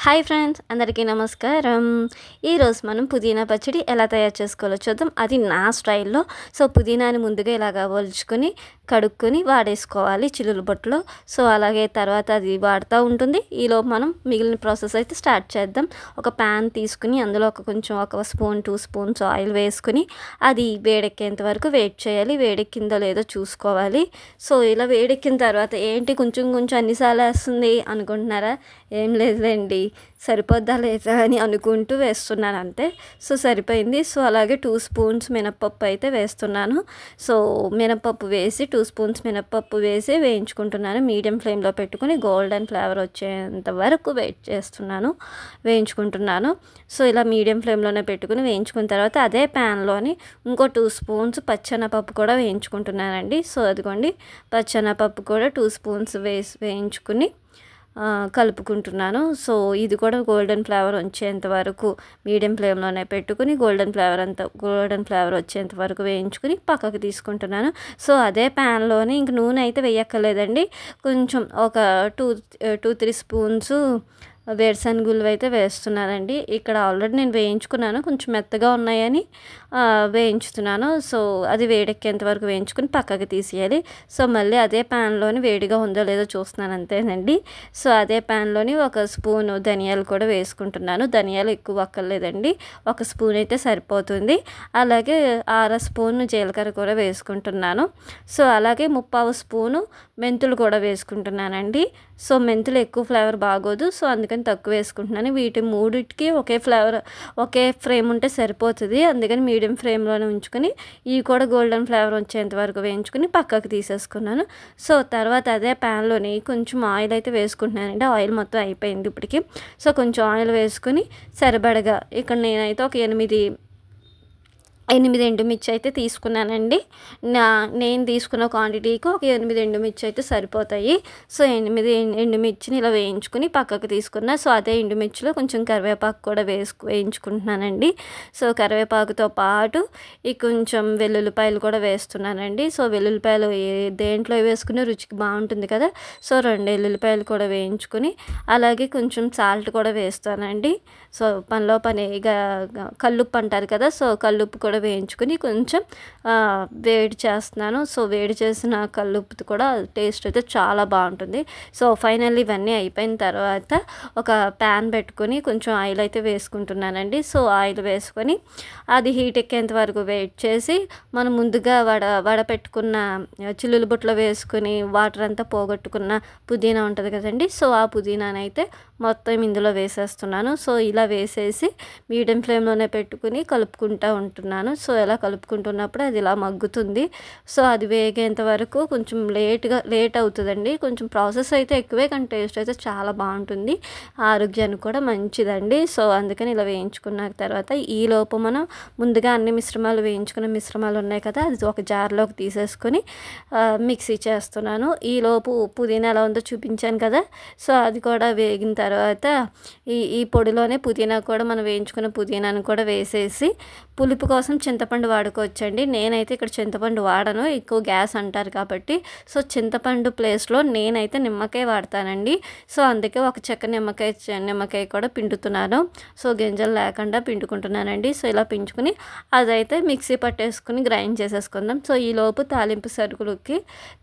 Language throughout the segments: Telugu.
హాయ్ ఫ్రెండ్స్, అందరికీ నమస్కారం. ఈరోజు మనం పుదీనా పచ్చడి ఎలా తయారు చేసుకోవాలో చూద్దాం. అది నా స్టైల్లో. సో పుదీనాని ముందుగా ఇలాగా ఒలుచుకొని కడుక్కొని వాడేసుకోవాలి చిల్లుల బొట్టులో. సో అలాగే తర్వాత అది వాడుతూ ఉంటుంది. ఈలోపు మనం మిగిలిన ప్రాసెస్ అయితే స్టార్ట్ చేద్దాం. ఒక ప్యాన్ తీసుకుని అందులో ఒక స్పూన్ 2 స్పూన్స్ ఆయిల్ వేసుకుని అది వేడెక్కేంత వరకు వెయిట్ చేయాలి. వేడెక్కిందో లేదో చూసుకోవాలి. సో ఇలా వేడెక్కిన తర్వాత ఏంటి కొంచెం అన్నిసార్లు వేస్తుంది అనుకుంటున్నారా? ఏం లేదులేండి, సరిపోద్దా లేదా అని అనుకుంటూ వేస్తున్నాను అంతే. సో సరిపోయింది. సో అలాగే 2 స్పూన్స్ మినప్పప్పు అయితే వేస్తున్నాను. సో మినప్పప్పు వేసి 2 స్పూన్స్ మినప్పప్పు వేసి వేయించుకుంటున్నాను. మీడియం ఫ్లేమ్లో పెట్టుకుని గోల్డెన్ ఫ్లేవర్ వచ్చేంత వరకు వేయించుకుంటున్నాను. సో ఇలా మీడియం ఫ్లేమ్లోనే పెట్టుకుని వేయించుకున్న తర్వాత అదే ప్యాన్లోని ఇంకో 2 స్పూన్స్ పచ్చెనపప్పు కూడా వేయించుకుంటున్నానండి. సో అదిగోండి, పచ్చెనపప్పు కూడా 2 స్పూన్స్ వేయించుకుని కలుపుకుంటున్నాను. సో ఇది కూడా గోల్డెన్ ఫ్లేవర్ వచ్చేంత వరకు మీడియం ఫ్లేమ్లోనే పెట్టుకుని గోల్డెన్ ఫ్లేవర్ వచ్చేంత వరకు వేయించుకుని పక్కకు తీసుకుంటున్నాను. సో అదే ప్యాన్లోనే ఇంక నూనె అయితే వేయక్కర్లేదండి. కొంచెం ఒక 2-3 స్పూన్స్ వేరుశనగుళ్ళు అయితే వేస్తున్నానండి. ఇక్కడ ఆల్రెడీ నేను వేయించుకున్నాను, కొంచెం మెత్తగా ఉన్నాయని వేయించుతున్నాను. సో అది వేడెక్కేంత వరకు వేయించుకుని పక్కకి తీసేయాలి. సో మళ్ళీ అదే ప్యాన్లోని వేడిగా ఉందో లేదో చూస్తున్నాను అంతేనండి. సో అదే ప్యాన్లోని 1 స్పూను ధనియాలు కూడా వేసుకుంటున్నాను. ధనియాలు ఎక్కువ అక్కర్లేదండి, 1 స్పూన్ అయితే సరిపోతుంది. అలాగే 1/2 స్పూన్ జీలకర్ర కూడా వేసుకుంటున్నాను. సో అలాగే 3/4 స్పూను మెంతులు కూడా వేసుకుంటున్నానండి. సో మెంతులు ఎక్కువ ఫ్లేవర్ బాగోదు, సో అందుకని తక్కువ వేసుకుంటున్నాను. వీటి మూడిటికి ఒకే ఫ్లేమ్ ఉంటే సరిపోతుంది. అందుకని మీడియం ఫ్లేమ్లోనే ఉంచుకొని ఇవి కూడా గోల్డెన్ ఫ్లేవర్ వచ్చేంత వరకు వేయించుకుని పక్కకు తీసేసుకున్నాను. సో తర్వాత అదే ప్యాన్లోని కొంచెం ఆయిల్ అయితే వేసుకుంటున్నానండి. ఆయిల్ మొత్తం అయిపోయింది ఇప్పటికి. సో కొంచెం ఆయిల్ వేసుకుని సరిపడగా ఇక్కడ నేనైతే ఒక 8 ఎండుమిర్చి అయితే తీసుకున్నానండి. నేను తీసుకున్న క్వాంటిటీకి ఒక 8 ఎండుమిర్చి అయితే సరిపోతాయి. సో 8 ఎండుమిర్చిని ఇలా వేయించుకుని పక్కకు తీసుకున్నా. సో అదే ఎండుమిర్చిలో కొంచెం కరివేపాకు కూడా వేయించుకుంటున్నానండి. సో కరివేపాకుతో పాటు కొంచెం వెల్లుల్లిపాయలు కూడా వేస్తున్నానండి. సో వెల్లుల్లిపాయలు దేంట్లో వేసుకుని రుచికి బాగుంటుంది కదా. సో 2 వెల్లుల్లిపాయలు కూడా వేయించుకుని అలాగే కొంచెం సాల్ట్ కూడా వేస్తానండి. సో పనిలో పనిగా కల్లుప్పు అంటారు కదా, సో కల్లుప్పు కూడా వేయించుకుని కొంచెం వేడి చేస్తున్నాను. సో వేడి చేసిన కల్లుప్పు కూడా టేస్ట్ అయితే చాలా బాగుంటుంది. సో ఫైనల్లీ ఇవన్నీ అయిపోయిన తర్వాత ఒక ప్యాన్ పెట్టుకొని కొంచెం ఆయిల్ అయితే వేసుకుంటున్నానండి. సో ఆయిల్ వేసుకొని అది హీట్ ఎక్కేంత వరకు వెయిట్ చేసి మనం ముందుగా వడపెట్టుకున్న చిల్లుల బుట్టలో వేసుకుని వాటర్ అంతా పోగొట్టుకున్న పుదీనా ఉంటుంది కదండి. సో ఆ పుదీనానైతే మొత్తం ఇందులో వేసేస్తున్నాను. సో ఇలా వేసేసి మీడియం ఫ్లేమ్లోనే పెట్టుకుని కలుపుకుంటూ ఉంటున్నాను. సో ఇలా కలుపుకుంటున్నప్పుడు అది ఇలా మగ్గుతుంది. సో అది వేగేంత వరకు కొంచెం లేట్ అవుతుందండి. కొంచెం ప్రాసెస్ అయితే ఎక్కువే, కానీ టేస్ట్ అయితే చాలా బాగుంటుంది, ఆరోగ్యానికి కూడా మంచిదండి. సో అందుకని ఇలా వేయించుకున్న తర్వాత ఈలోపు మనం ముందుగా అన్ని వేయించుకున్న మిశ్రమాలు ఉన్నాయి కదా, అది ఒక జార్లోకి తీసేసుకొని మిక్సీ చేస్తున్నాను. ఈలోపు పుదీనా ఎలా ఉందో చూపించాను కదా. సో అది కూడా వేగిన తర్వాత ఈ పొడిలోనే పుదీనా కూడా మనం వేయించుకున్న పుదీనాను కూడా వేసేసి పులుపు కోసం చింతపండు వాడుకోవచ్చండి. నేనైతే ఇక్కడ చింతపండు వాడను, ఎక్కువ గ్యాస్ అంటారు కాబట్టి. సో చింతపండు ప్లేస్లో నేనైతే నిమ్మకాయ వాడతానండి. సో అందుకే ఒక చెక్క నిమ్మకాయ కూడా పిండుతున్నాను. సో గింజలు లేకుండా పిండుకుంటున్నానండి. సో ఇలా పిండుకుని అదైతే మిక్సీ పట్టేసుకుని గ్రైండ్ చేసేసుకుందాం. సో ఈలోపు తాలింపు సరుకులకి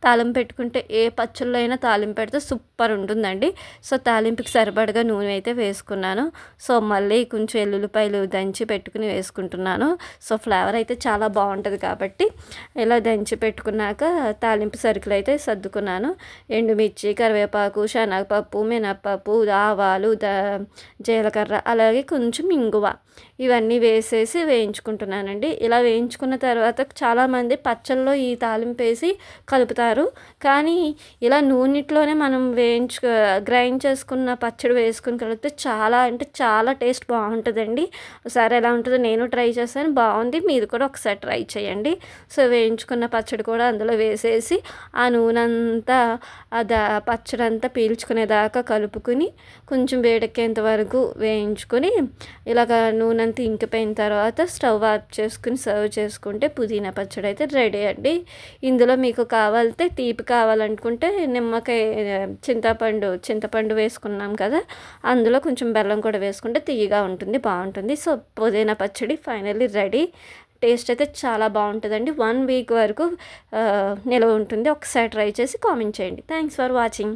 తాలింపు పెట్టుకుంటే ఏ పచ్చళ్ళు అయినా తాలింపు పెడితే సూపర్ ఉంటుందండి. సో తాలింపుకి సరిపడగా నూనె అయితే వేసుకున్నాను. సో మళ్ళీ కొంచెం ఎల్లుల్లిపాయలు దంచి పెట్టుకుని వేసుకుంటున్నాను. సో ఫ్లేవర్ అయితే చాలా బాగుంటుంది కాబట్టి ఇలా దంచి పెట్టుకున్నాక తాలింపు సరుకులు అయితే సర్దుకున్నాను. ఎండుమిర్చి, కరివేపాకు, శనగపప్పు, మినప్పప్పు, ఆవాలు, జీలకర్ర, అలాగే కొంచెం ఇంగువ ఇవన్నీ వేసేసి వేయించుకుంటున్నానండి. ఇలా వేయించుకున్న తర్వాత చాలామంది పచ్చళ్ళలో ఈ తాలింపు వేసి కలుపుతారు, కానీ ఇలా నూనెట్లోనే మనం గ్రైండ్ చేసుకున్న పచ్చడి వేసుకుని కలిపితే చాలా అంటే చాలా టేస్ట్ బాగుంటుందండి. ఒకసారి ఎలా ఉంటుందో నేను ట్రై చేశాను, బాగుంది. బాగుంది. మీరు కూడా ఒకసారి ట్రై చేయండి. సో వేయించుకున్న పచ్చడి కూడా అందులో వేసేసి ఆ నూనె అంతా పచ్చడి అంతా పీల్చుకునేదాకా కలుపుకుని కొంచెం వేడెక్కేంత వరకు వేయించుకొని ఇలాగ నూనె అంతా ఇంకిపోయిన తర్వాత స్టవ్ ఆఫ్ చేసుకుని సర్వ్ చేసుకుంటే పుదీనా పచ్చడి అయితే రెడీ అండి. ఇందులో మీకు కావాలితే తీపి కావాలనుకుంటే నిమ్మకాయ చింతపండు వేసుకున్నాం కదా, అందులో కొంచెం బెల్లం కూడా వేసుకుంటే తీయగా ఉంటుంది, బాగుంటుంది. సో పుదీనా పచ్చడి ఫైనల్లీ రెడీ. టేస్ట్ అయితే చాలా బాగుంటుందండి. 1 వీక్ వరకు నిల్వ ఉంటుంది. ఒకసారి ట్రై చేసి కామెంట్ చేయండి. Thanks for watching.